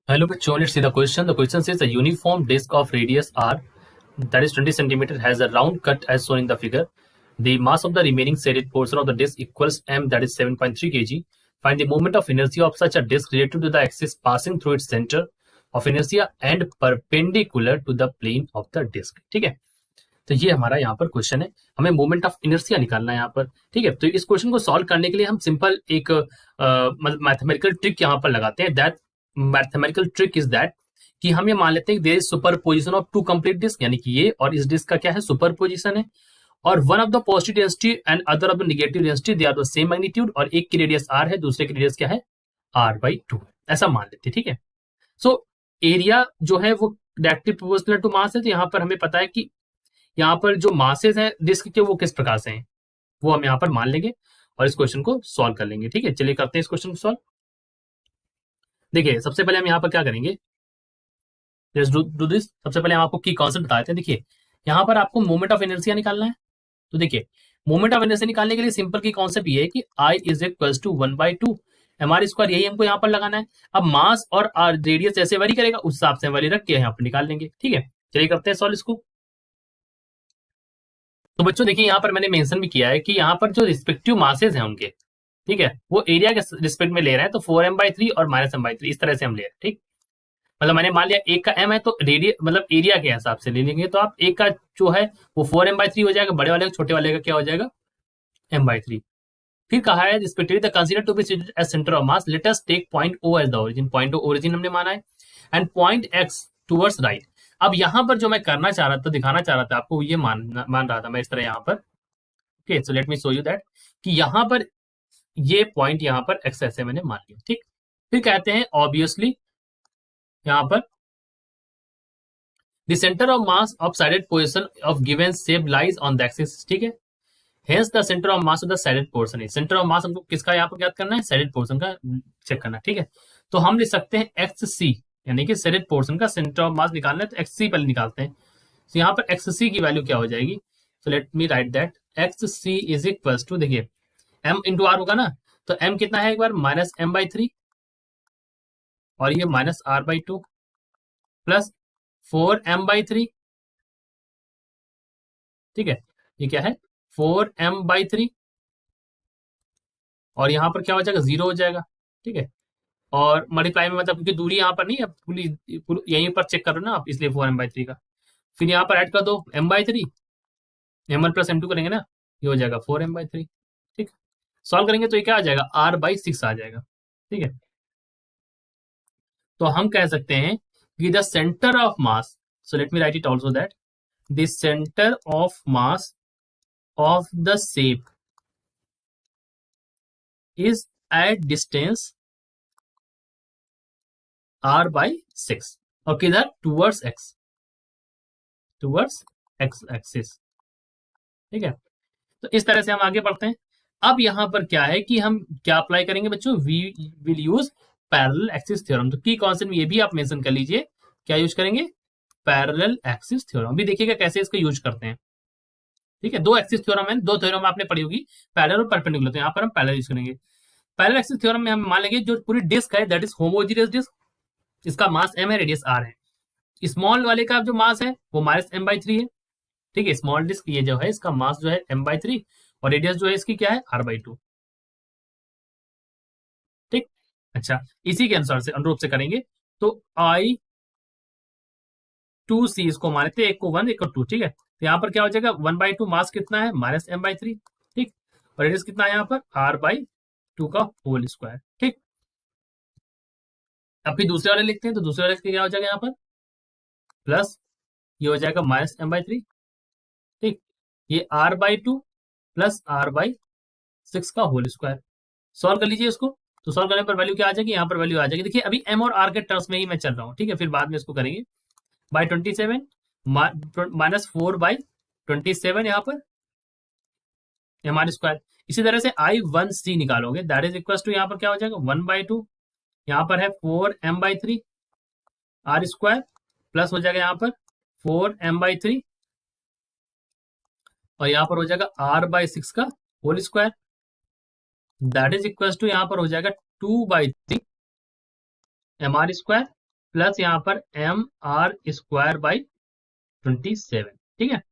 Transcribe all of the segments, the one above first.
Hello, bachcho. Let's see the question. The question says a uniform disc of radius r, that is 20 centimeter, has a round cut as shown in the figure. The mass of the remaining shaded portion of the disc equals m, that is 7.3 kg. Find the moment of inertia of such a disc related to the axis passing through its center of inertia and perpendicular to the plane of the disc. ठीक है, तो ये हमारा यहाँ पर question है, हमें moment of inertia निकालना है यहाँ पर. ठीक है, तो इस क्वेश्चन को सॉल्व करने के लिए हम सिंपल एक मैथमेटिकल ट्रिक यहाँ पर लगाते हैं. That mathematical trick is that कि हम ये मान लेते हैं there is super position of two complete disc, यानी कि ये और इस डिस्क का क्या है, सुपर पोजिशन है. और one of the positive density and other of the negative density they are the same magnitude, और एक की रेडियस आर है, दूसरे की रेडियस क्या है, r/2, ऐसा मान लेते हैं. ठीक है, सो एरिया जो है वो डायरेक्टली प्रोपोर्शनल टू मास है. तो यहाँ पर हमें पता है कि यहाँ पर जो मासेस हैं डिस्क के वो किस प्रकार से हैं, वो हम यहाँ पर मान लेंगे और इस क्वेश्चन को सॉल्व कर लेंगे. ठीक है, चलिए करते हैं इस क्वेश्चन को सॉल्व. देखिए, सबसे पहले हम यहाँ पर क्या करेंगे, डू दिस. सबसे पहले हम आपको की कॉन्सेप्ट बता देते हैं. देखिए, यहाँ पर आपको मोमेंट ऑफ इनर्शिया निकालना है. तो देखिए, मोमेंट ऑफ इनर्शिया निकालने के लिए सिंपल की कॉन्सेप्ट ये है कि I is equal to 1/2 mr², यही हमको यहाँ पर लगाना है. अब मास और रेडियस जैसे वैरी करेगा उस हिसाब से वैरी रख के यहाँ पर निकाल लेंगे. ठीक है, चलिए करते हैं सॉल्व इसको. तो बच्चों देखिए, यहाँ पर मैंने मेंशन भी किया है कि यहाँ पर जो रिस्पेक्टिव मासेज हैं उनके, ठीक है, वो एरिया के रिस्पेक्ट में ले रहे हैं. तो 4m/3 और -m/3 इस तरह से हम ले रहे हैं. ठीक, मतलब मैंने मान लिया एक का m है तो रेडियस मतलब एरिया के हिसाब से ले लेंगे. तो आप एक का जो है वो 4m/3 हो जाएगा, बड़े वाले का, छोटे वाले का क्या हो जाएगा, m/3. फिर कहा है respectively the consider to be sited as centre of mass, let us take point O as the origin. Point O origin हमने माना है and point X towards right. अब यहाँ पर जो मैं करना चाह रहा था, दिखाना चाह रहा था आपको, ये मान रहा था मैं इस तरह यहाँ पर. Okay, so let me show you that कि यहाँ पर ये पॉइंट यहाँ पर एक्स ऐसे मैंने मान लिया. ठीक, फिर कहते हैं ऑब्वियसली यहाँ पर the centre of mass of shaded position of given shape lies on the axis. ठीक है, hence the centre of mass of the sided portion है. सेंटर ऑफ मास हमको किसका यहाँ पर ज्ञात करना है, साइडेड पोर्शन का चेक करना है. ठीक है, तो हम लिख सकते हैं एक्स सी, यानी कि साइडेड पोर्शन का सेंटर ऑफ मास निकालना है, तो एक्स सी पहले निकालते हैं. तो यहाँ पर एक्स सी की वैल्यू क्या हो जाएगी, so let me write that x c is equal to, देखिए m इंटू आर होगा ना, तो m कितना है एक बार, -m/3 और ये -r/2 प्लस 4m/3. ठीक है, ये क्या है, 4m/3 और यहाँ पर क्या हो जाएगा, 0 हो जाएगा. ठीक है, और मल्टीप्लाई में मतलब क्योंकि दूरी यहाँ पर नहीं है, यहीं पर चेक करो ना आप, इसलिए 4m/3 का. फिर यहाँ पर ऐड कर दो m/3, m1 प्लस m2 करेंगे ना, ये हो जाएगा 4m/3. ठीक, सॉल्व करेंगे तो ये क्या आ जाएगा, r/6 आ जाएगा. ठीक है, तो हम कह सकते हैं कि the centre of mass, so let me right it also that the centre of mass of the shape is at distance r/6 और किधर, टूवर्ड्स x एक्सिस. ठीक है, तो इस तरह से हम आगे बढ़ते हैं. अब यहां पर क्या है कि हम क्या अप्लाई करेंगे बच्चों, we will use parallel axis theorem. तो की कॉन्सेप्ट ये भी आप मेंशन कर लीजिए, क्या यूज करेंगे, पैरेलल एक्सिस थ्योरम. अभी देखिएगा कैसे इसको यूज करते हैं. ठीक है, दो एक्सिस थ्योरम है, दो थ्योरम आपने पढ़ी होगी, पैरेलल और परपेंडिकुलर. तो यहाँ पर हम पैरेलल यूज करेंगे. पैरेलल एक्सिस थ्योरम में हम मान लेंगे जो पूरी डिस्क है दैट इज होमोजीनियस डिस्क, इसका मास m है, रेडियस r है. स्मॉल वाले का जो मास है वो -m/3 है. ठीक है, स्मॉल डिस्क ये जो है इसका मास जो है m/3 और रेडियस जो है इसकी क्या है, r/2. ठीक, अच्छा, इसी के अनुसार से अनुरूप से करेंगे. तो I2C इसको मान लेते हैं, एक को 1 एक को 2. ठीक है, तो यहाँ पर क्या हो जाएगा, 1/2 मास कितना है, -m/3. ठीक, और रेडियस कितना है यहाँ पर, r/2 का होल स्क्वायर. ठीक, अब फिर दूसरे वाले लिखते हैं, तो दूसरे वाले क्या हो जाएगा यहाँ पर, प्लस ये हो जाएगा -m/3. ठीक, ये r/2 प्लस r/6 का होल स्क्वायर. सॉल्व कर लीजिए इसको. तो सॉल्व करने पर वैल्यू क्या आ जाएगी, यहाँ पर वैल्यू आ जाएगी. देखिए अभी m और r के टर्म्स में ही मैं चल रहा हूँ. ठीक है, फिर बाद में इसको करेंगे. बाई 27 -4/27 यहाँ पर m/2. इसी तरह से I1C निकालोगे, दैट इज इक्वल टू यहाँ पर क्या हो जाएगा, 1/2, यहाँ पर है 4m/3 r² प्लस हो जाएगा यहाँ पर 4m/3 और यहाँ पर हो जाएगा r/6 का whole square, that is equal to यहाँ पर हो जाएगा 2/3 mr² प्लस यहाँ पर एम आर स्क्वायर बाई 27। ठीक है,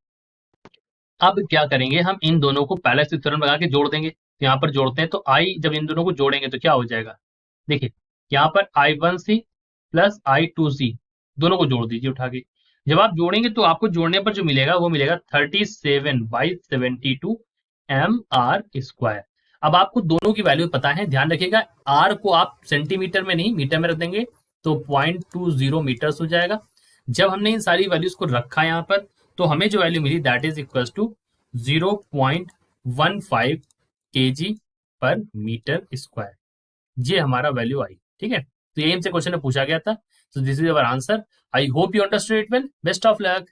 अब क्या करेंगे, हम इन दोनों को पहले से तुरंत लगा के जोड़ देंगे। तो यहाँ पर जोड़ते हैं, तो आई जब इन दोनों को जोड़ेंगे तो क्या हो जाएगा, देखिए यहाँ पर I1C प्लस I2C दोनों को जोड़ दीजिए उठा के। जब आप जोड़ेंगे तो आपको जोड़ने पर जो मिलेगा वो मिलेगा 37/72 MR²। अब आपको दोनों की वैल्यू पता है, ध्यान रखिएगा आर को आप सेंटीमीटर में नहीं मीटर में रख देंगे तो 0.20 मीटर्स हो जाएगा। जब हमने इन सारी वैल्यूज को रखा यहाँ पर तो हमें जो वैल्यू मिली that is equal to 0.15 kg पर मीटर स्क्वायर। ये हमारा वैल्यू आई। ठीक है, तो ये हमसे क्वेश्चन में पूछा गया था। So this is our answer. I hope you understood it well. Best of luck.